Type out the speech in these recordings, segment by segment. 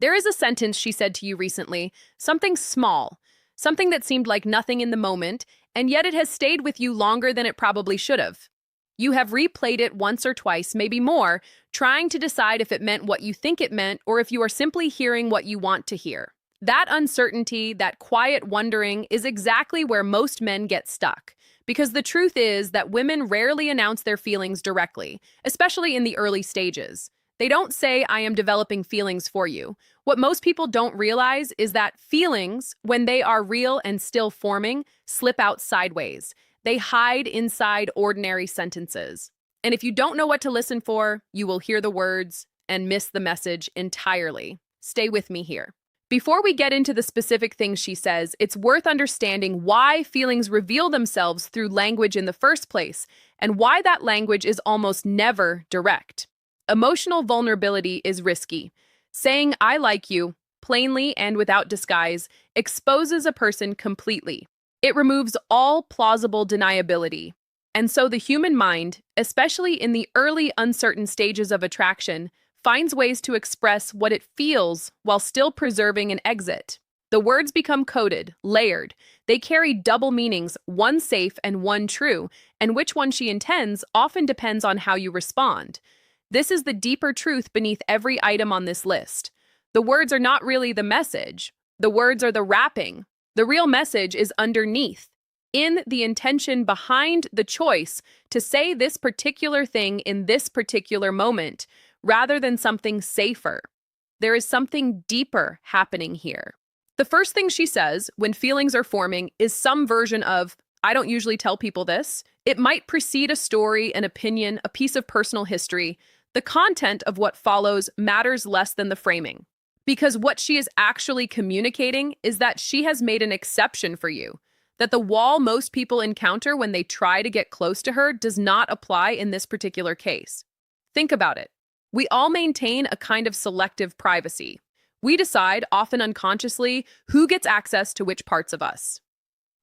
There is a sentence she said to you recently, something small, something that seemed like nothing in the moment, and yet it has stayed with you longer than it probably should have. You have replayed it once or twice, maybe more, trying to decide if it meant what you think it meant or if you are simply hearing what you want to hear. That uncertainty, that quiet wondering, is exactly where most men get stuck. Because the truth is that women rarely announce their feelings directly, especially in the early stages. They don't say, I am developing feelings for you. What most people don't realize is that feelings, when they are real and still forming, slip out sideways. They hide inside ordinary sentences. And if you don't know what to listen for, you will hear the words and miss the message entirely. Stay with me here. Before we get into the specific things she says, it's worth understanding why feelings reveal themselves through language in the first place, and why that language is almost never direct. Emotional vulnerability is risky. Saying, I like you, plainly and without disguise, exposes a person completely. It removes all plausible deniability. And so the human mind, especially in the early uncertain stages of attraction, finds ways to express what it feels while still preserving an exit. The words become coded, layered. They carry double meanings, one safe and one true, and which one she intends often depends on how you respond. This is the deeper truth beneath every item on this list. The words are not really the message. The words are the wrapping. The real message is underneath, in the intention behind the choice to say this particular thing in this particular moment, rather than something safer. There is something deeper happening here. The first thing she says when feelings are forming is some version of, I don't usually tell people this. It might precede a story, an opinion, a piece of personal history. The content of what follows matters less than the framing. Because what she is actually communicating is that she has made an exception for you, that the wall most people encounter when they try to get close to her does not apply in this particular case. Think about it. We all maintain a kind of selective privacy. We decide, often unconsciously, who gets access to which parts of us.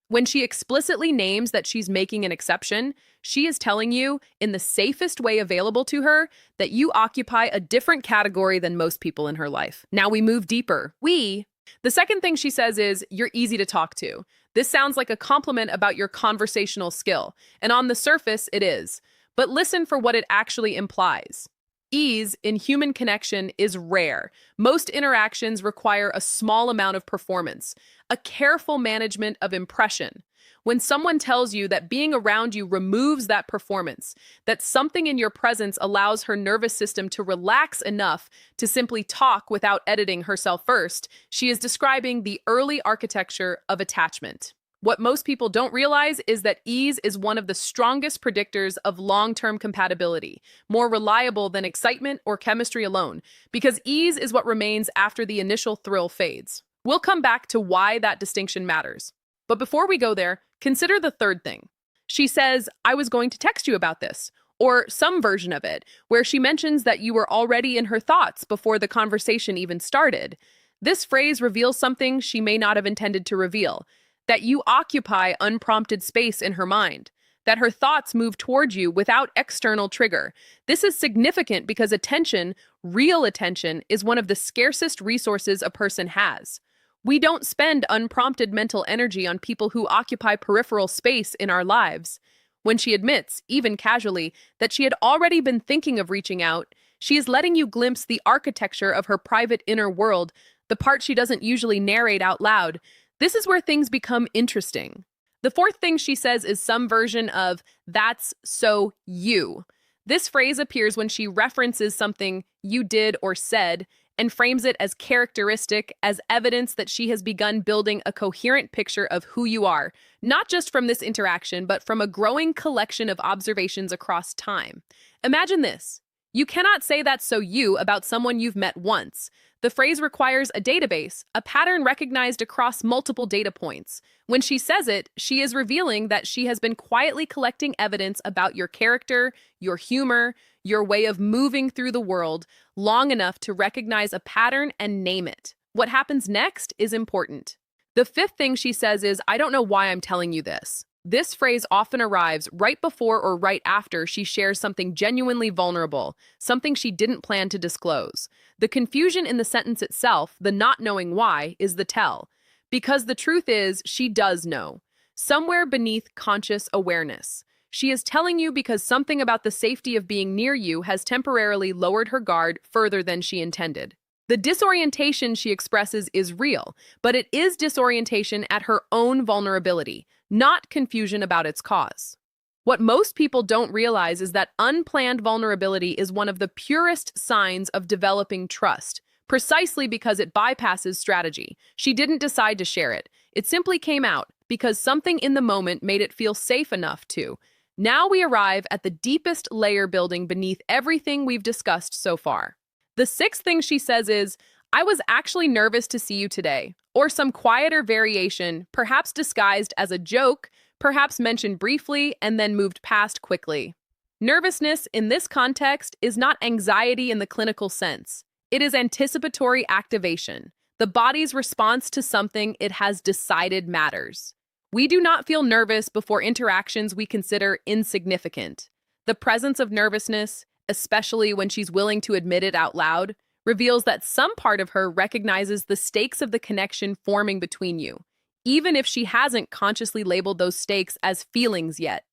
When she explicitly names that she's making an exception, she is telling you, in the safest way available to her, that you occupy a different category than most people in her life. Now we move deeper. The second thing she says is, you're easy to talk to. This sounds like a compliment about your conversational skill, and on the surface, it is. But listen for what it actually implies. Ease in human connection is rare. Most interactions require a small amount of performance, a careful management of impression. When someone tells you that being around you removes that performance, that something in your presence allows her nervous system to relax enough to simply talk without editing herself first, she is describing the early architecture of attachment. What most people don't realize is that ease is one of the strongest predictors of long-term compatibility, more reliable than excitement or chemistry alone, because ease is what remains after the initial thrill fades. We'll come back to why that distinction matters. But before we go there, consider the third thing. She says, I was going to text you about this, or some version of it, where she mentions that you were already in her thoughts before the conversation even started. This phrase reveals something she may not have intended to reveal, that you occupy unprompted space in her mind, that her thoughts move toward you without external trigger. This is significant because attention, real attention, is one of the scarcest resources a person has. We don't spend unprompted mental energy on people who occupy peripheral space in our lives. When she admits, even casually, that she had already been thinking of reaching out, she is letting you glimpse the architecture of her private inner world, the part she doesn't usually narrate out loud. This is where things become interesting. The fourth thing she says is some version of, that's so you. This phrase appears when she references something you did or said and frames it as characteristic, as evidence that she has begun building a coherent picture of who you are, not just from this interaction, but from a growing collection of observations across time. Imagine this. You cannot say that's so you about someone you've met once. The phrase requires a database, a pattern recognized across multiple data points. When she says it, she is revealing that she has been quietly collecting evidence about your character, your humor, your way of moving through the world long enough to recognize a pattern and name it. What happens next is important. The fifth thing she says is, I don't know why I'm telling you this. This phrase often arrives right before or right after she shares something genuinely vulnerable, something she didn't plan to disclose. The confusion in the sentence itself, the not knowing why, is the tell. Because the truth is, she does know. Somewhere beneath conscious awareness. She is telling you because something about the safety of being near you has temporarily lowered her guard further than she intended. The disorientation she expresses is real, but it is disorientation at her own vulnerability, not confusion about its cause. What most people don't realize is that unplanned vulnerability is one of the purest signs of developing trust, precisely because it bypasses strategy. She didn't decide to share it. It simply came out because something in the moment made it feel safe enough to. Now we arrive at the deepest layer building beneath everything we've discussed so far. The sixth thing she says is, I was actually nervous to see you today, or some quieter variation, perhaps disguised as a joke, perhaps mentioned briefly and then moved past quickly. Nervousness in this context is not anxiety in the clinical sense. It is anticipatory activation, the body's response to something it has decided matters. We do not feel nervous before interactions we consider insignificant. The presence of nervousness, especially when she's willing to admit it out loud, reveals that some part of her recognizes the stakes of the connection forming between you, even if she hasn't consciously labeled those stakes as feelings yet.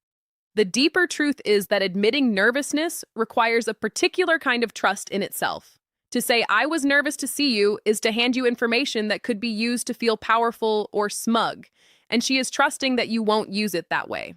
The deeper truth is that admitting nervousness requires a particular kind of trust in itself. To say, I was nervous to see you, is to hand you information that could be used to feel powerful or smug, and she is trusting that you won't use it that way.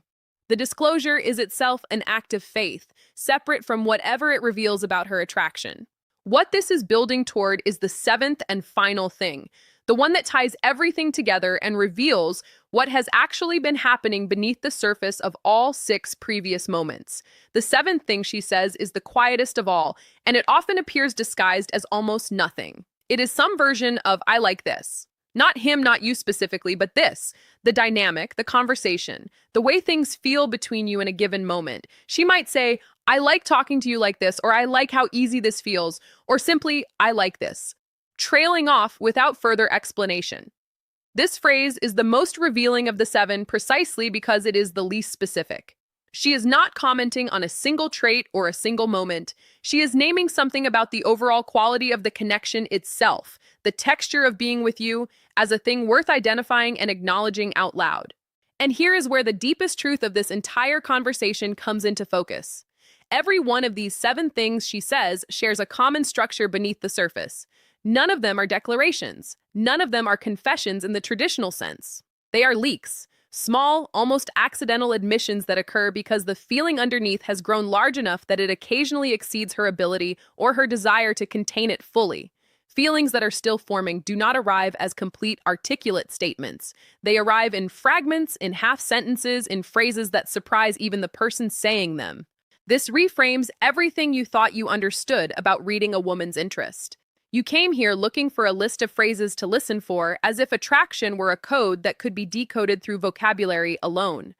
The disclosure is itself an act of faith, separate from whatever it reveals about her attraction. What this is building toward is the seventh and final thing, the one that ties everything together and reveals what has actually been happening beneath the surface of all six previous moments. The seventh thing she says is the quietest of all, and it often appears disguised as almost nothing. It is some version of I like this. Not him, not you specifically, but this, the dynamic, the conversation, the way things feel between you in a given moment. She might say, I like talking to you like this, or I like how easy this feels, or simply, I like this, trailing off without further explanation. This phrase is the most revealing of the seven precisely because it is the least specific. She is not commenting on a single trait or a single moment. She is naming something about the overall quality of the connection itself, the texture of being with you, as a thing worth identifying and acknowledging out loud. And here is where the deepest truth of this entire conversation comes into focus. Every one of these seven things she says shares a common structure beneath the surface. None of them are declarations. None of them are confessions in the traditional sense. They are leaks, small, almost accidental admissions that occur because the feeling underneath has grown large enough that it occasionally exceeds her ability or her desire to contain it fully. Feelings that are still forming do not arrive as complete articulate statements. They arrive in fragments, in half sentences, in phrases that surprise even the person saying them. This reframes everything you thought you understood about reading a woman's interest. You came here looking for a list of phrases to listen for, as if attraction were a code that could be decoded through vocabulary alone.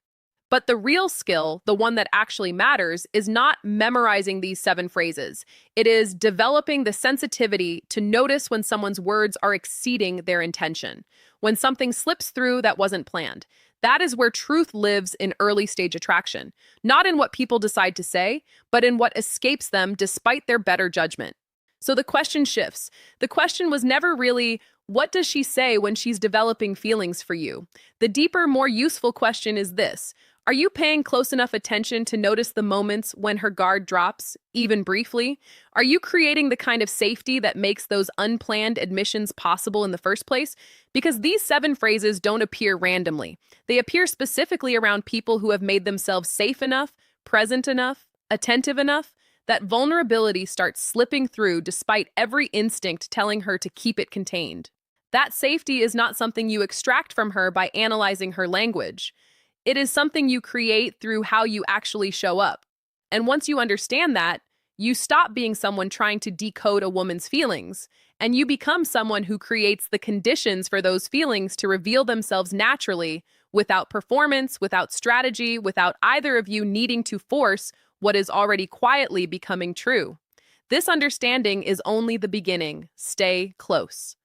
But the real skill, the one that actually matters, is not memorizing these seven phrases. It is developing the sensitivity to notice when someone's words are exceeding their intention, when something slips through that wasn't planned. That is where truth lives in early-stage attraction, not in what people decide to say, but in what escapes them despite their better judgment. So the question shifts. The question was never really, what does she say when she's developing feelings for you? The deeper, more useful question is this. Are you paying close enough attention to notice the moments when her guard drops, even briefly? Are you creating the kind of safety that makes those unplanned admissions possible in the first place? Because these seven phrases don't appear randomly. They appear specifically around people who have made themselves safe enough, present enough, attentive enough, that vulnerability starts slipping through despite every instinct telling her to keep it contained. That safety is not something you extract from her by analyzing her language. It is something you create through how you actually show up. And once you understand that, you stop being someone trying to decode a woman's feelings, and you become someone who creates the conditions for those feelings to reveal themselves naturally, without performance, without strategy, without either of you needing to force what is already quietly becoming true. This understanding is only the beginning. Stay close.